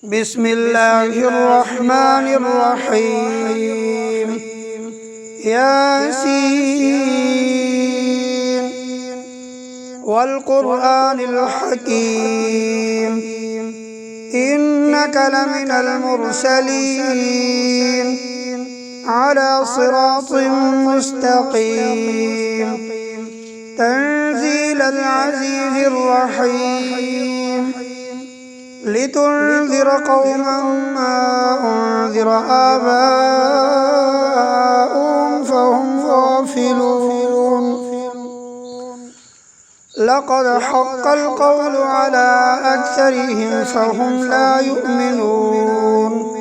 بسم الله الرحمن الرحيم ياسين والقرآن الحكيم إنك لمن المرسلين على صراط مستقيم تنزيل العزيز الرحيم لتنذر قوما ما أنذر آباؤهم فهم غافلون لقد حق القول على أكثرهم فهم لا يؤمنون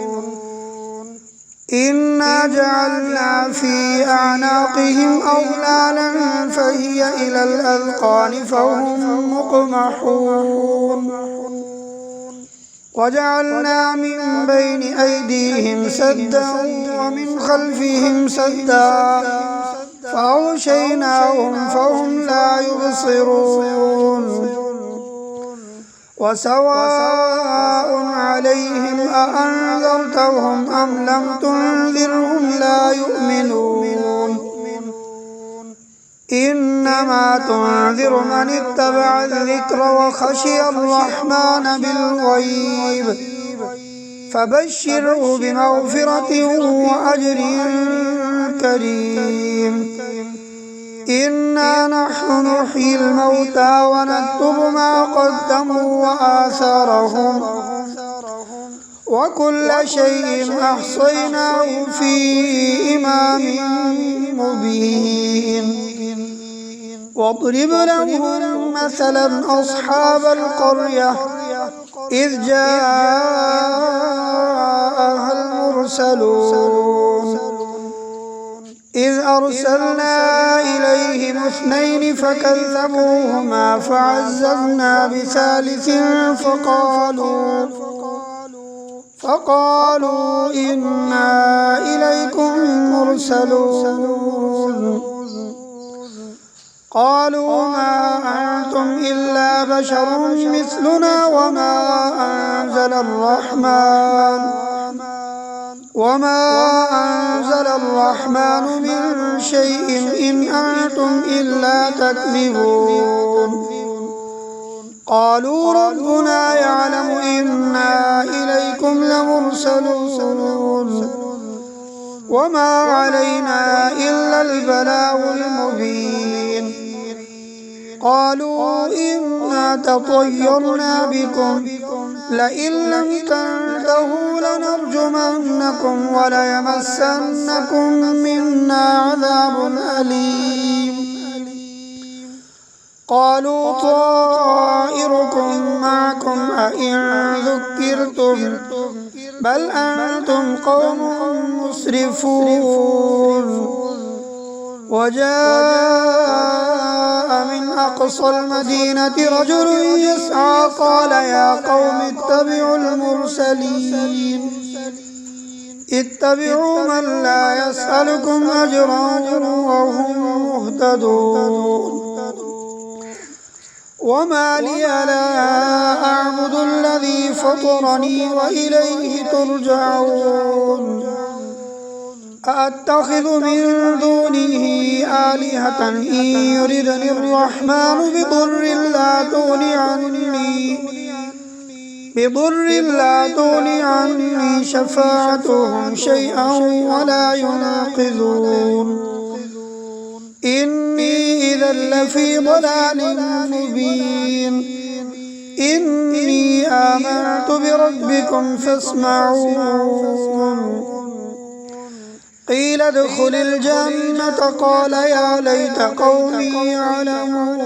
إنا جعلنا في أعناقهم أغلالا فهي إلى الأذقان فهم مقمحون وجعلنا من بين أيديهم سدا ومن خلفهم سدا فأغشيناهم فهم لا يبصرون وسواء عليهم أأنذرتهم أم لم تنذرهم لا يؤمنون إنما تنذر من اتبع الذكر وخشي الرحمن بالغيب فبشره بمغفرة وأجر كريم إنا نحن نحيي الموتى ونكتب ما قدموا وآثارهم وكل شيء أحصيناه في إمام مبين واضرب لهم مثلا أصحاب القرية إذ جاءها المرسلون إذ أرسلنا إليهم اثنين فكذبوهما فعززنا بثالث فقالوا إنا إليكم مرسلون قالوا ما أنتم إلا بشر مثلنا وما أنزل الرحمن من شيء إن أنتم إلا تكذبون قالوا ربنا يعلم إنا إليكم لمرسلون وما علينا إلا البلاغ المبين قالوا إنا تطيرنا بكم لئن لم تنتهوا لنرجمنكم وليمسنكم منا عذاب أليم قالوا طائركم معكم أئن ذكرتم بل أنتم قوم مسرفون وجاء من أقصى المدينة رجل يسعى قال يا قوم اتبعوا المرسلين اتبعوا من لا يسألكم أجرا وهم مهتدون وما لي لا أعبد الذي فطرني وإليه ترجعون أأتخذ من دونه آلهة إن يردني الرحمن بضر لا تغني عني شفاعتهم شيئا ولا ينقذون إني إذا لفي ضلال مبين إني آمنت بربكم فاسمعون قيل ادخل الجنة قال يا ليت قومي يعلمون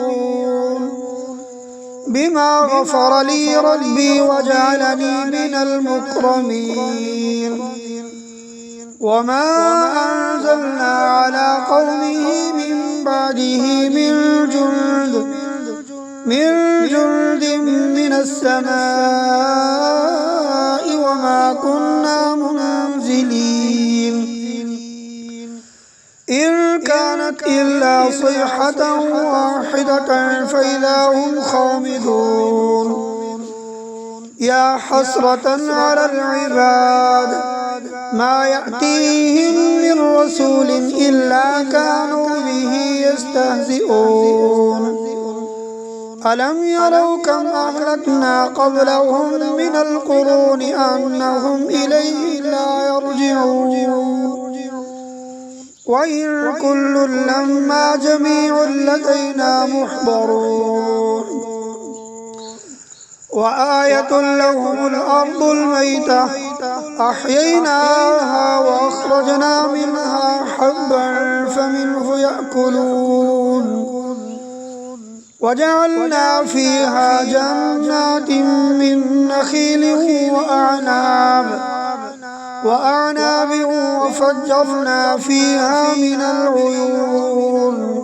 بما غفر لي ربي وجعلني من المكرمين وما أنزلنا على قومه من بعده من جند من السماء وما كنا منزلين إن كانت إلا صيحة واحدة فإذا هم خامدون يا حسرة على العباد ما يأتيهم من رسول إلا كانوا به يستهزئون ألم يروا كم أهلكنا قبلهم من القرون أنهم إليه لا يرجعون وإن كل لما جميع لدينا محضرون وآية لهم الأرض الميتة أحييناها وأخرجنا منها حبا فمنه يأكلون وجعلنا فيها جنات من نخيل وأعناب وفجرنا فيها من العيون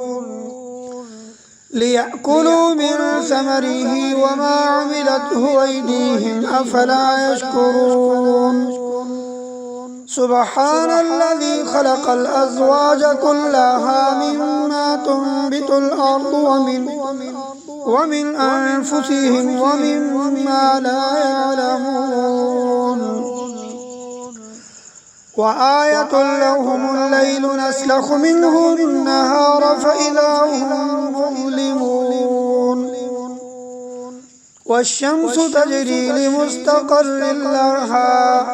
ليأكلوا من ثمره وما عملته أيديهم أفلا يشكرون سبحان الذي خلق الأزواج كلها مما تنبت الأرض ومن أنفسهم ومما لا يعلمون وآية لهم الليل نسلخ منه النهار فإذا هم مظلمون والشمس تجري لمستقر لها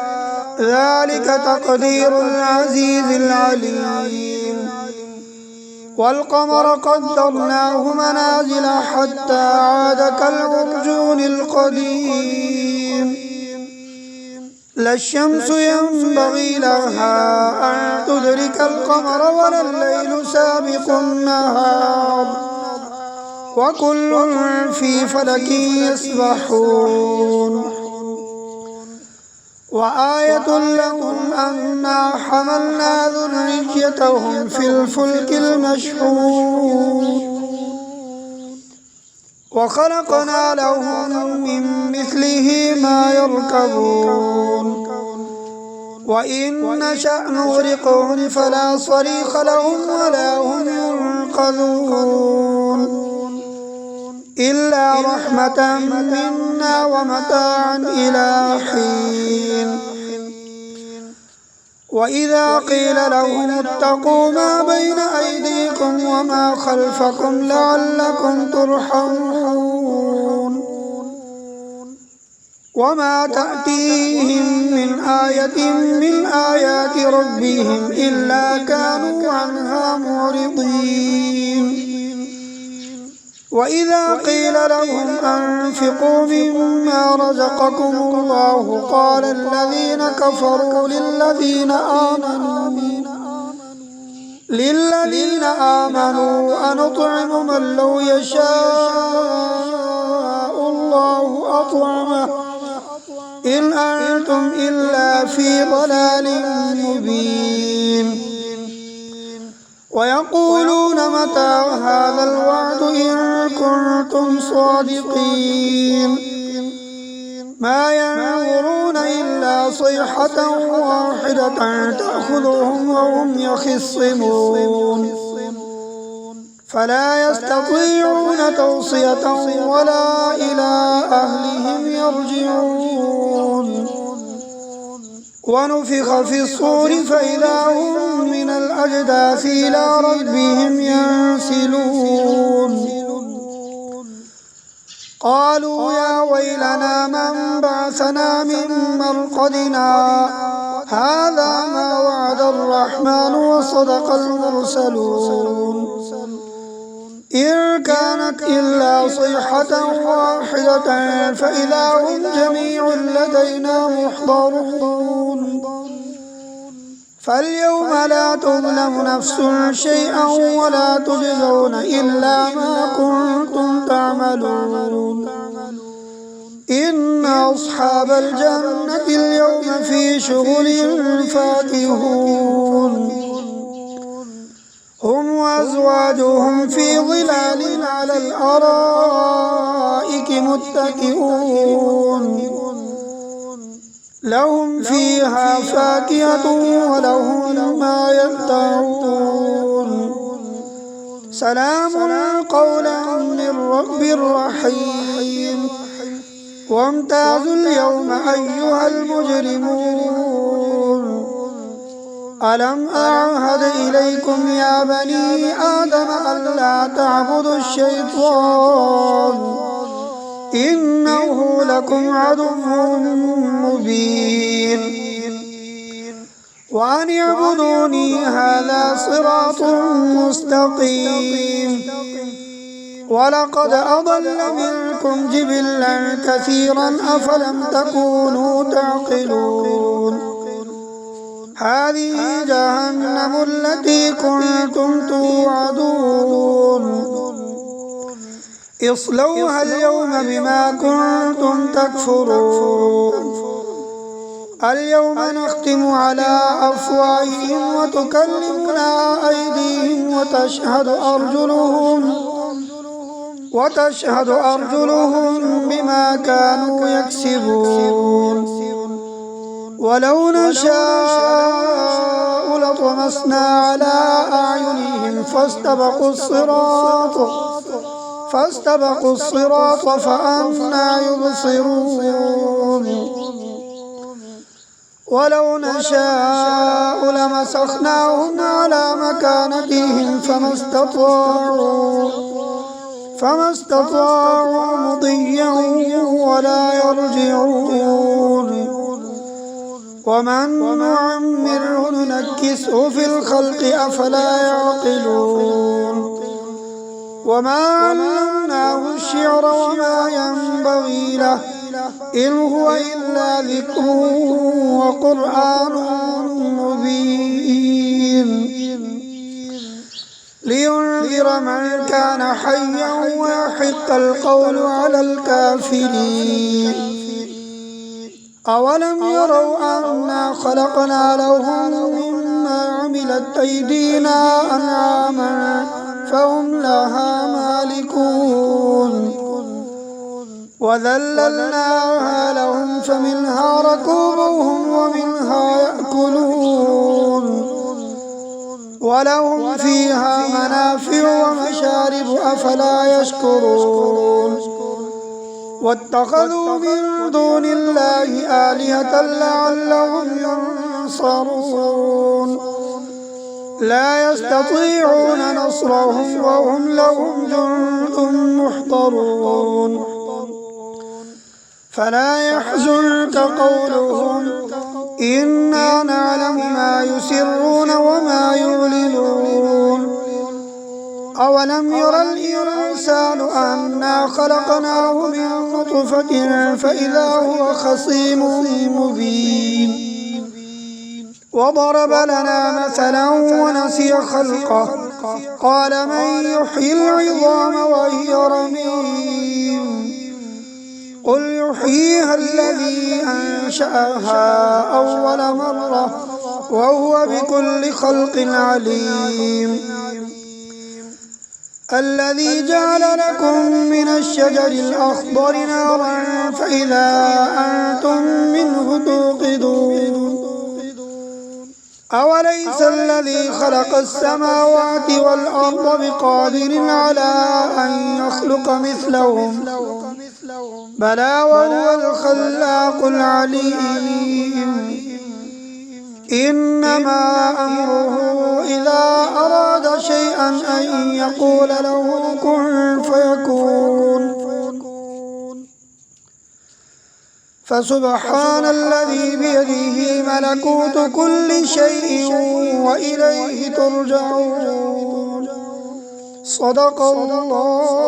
ذلك تقدير العزيز العليم والقمر قدرناه منازل حتى عاد كالعرجون القديم لا الشمس ينبغي لها أن تدرك القمر ولا الليل سابق النهار وكل في فلك يسبحون وآية لهم أنا حملنا ذريتهم في الفلك المشحون وخلقنا لهم من مثله ما يركبون وإن نشأ نغرقهم فلا صريخ لهم ولا هم ينقذون إلا رحمة منا ومتاعا إلى حين وإذا قيل لهم اتقوا ما بين أيديكم وما خلفكم لعلكم ترحمون وما تأتيهم من آية من آيات ربهم إلا كانوا عنها معرضين وإذا قيل لهم أنفقوا مما رزقكم الله قال الذين كفروا للذين آمنوا أنطعم من لو يشاء الله أطعمه إن أنتم إلا في ضلال مبين ويقولون متى هذا الوعد إن كنتم صادقين ما ينظرون إلا صيحة واحدة تأخذهم وهم يخصمون فلا يستطيعون توصية ولا إلى أهلهم يرجعون ونفخ في الصور فإذا هم من الأجداث إلى ربهم ينسلون قالوا يا ويلنا من بعثنا من مرقدنا هذا ما وعد الرحمن وصدق المرسلون إن كانت إلا صيحة واحدة فإذا هم جميع لدينا محضرون فاليوم لا تظلم نفس شيئا ولا تجزون إلا ما كنتم تعملون إن أصحاب الجنة اليوم في شغل فاكهون هم وأزواجهم في ظلال على الأرائك متكئون لهم فيها فاكهة ولهم ما يدعون سلام قولا من رب رحيم وامتازوا اليوم أيها المجرمون ألم أعهد إليكم يا بني آدم ألا تعبدوا الشيطان إنه لكم عدو مبين وأن اعبدوني هذا صراط مستقيم ولقد أضل منكم جبلا كثيرا أفلم تكونوا تعقلون هذه جهنم التي كنتم توعدون اصلوها اليوم بما كنتم تكفرون اليوم نختم على أفواههم وتكلمنا أيديهم وتشهد أرجلهم بما كانوا يكسبون ولو نشاء لطمسنا على أعينهم فاستبقوا الصراط فأنى يبصرون ولو نشاء لمسخناهم على مكانتهم فما استطاعوا مضيا ولا يرجعون ومن نعمره ننكسه في الخلق أفلا يعقلون وما علمناه الشعر وما ينبغي له إن هو إلا ذكر وقرآن مبين لينذر من كان حيا ويحق القول على الكافرين أولم يروا أنا خلقنا لهم مما عملت أيدينا أنعاما فهم لها مالكون وذللناها لهم فمنها ركوبهم ومنها يأكلون ولهم فيها منافع ومشارب أفلا يشكرون واتخذوا من دون الله آلهة لعلهم ينصرون لا يستطيعون نصرهم وهم لهم جند محضرون فلا يحزنك قولهم إنا نعلم ما يسرون وما يعلنون أولم ير الإنسان أنا خلقناه من نطفة فإذا هو خصيم مبين وضرب لنا مثلا ونسي خلقه قال من يحيي العظام وهي رميم قل يحييها الذي أنشأها أول مرة وهو بكل خلق عليم الذي جعل لكم من الشجر الأخضر نارا فإذا أنتم منه توقدون أوليس الذي خلق السماوات والأرض بقادر على أن يخلق مثلهم بلى وهو الخلاق العليم إنما أمره إذا أراد شيئا أن يقول له كن فيكون فسبحان الذي بيده ملكوت كل شيء وإليه ترجعون صدق الله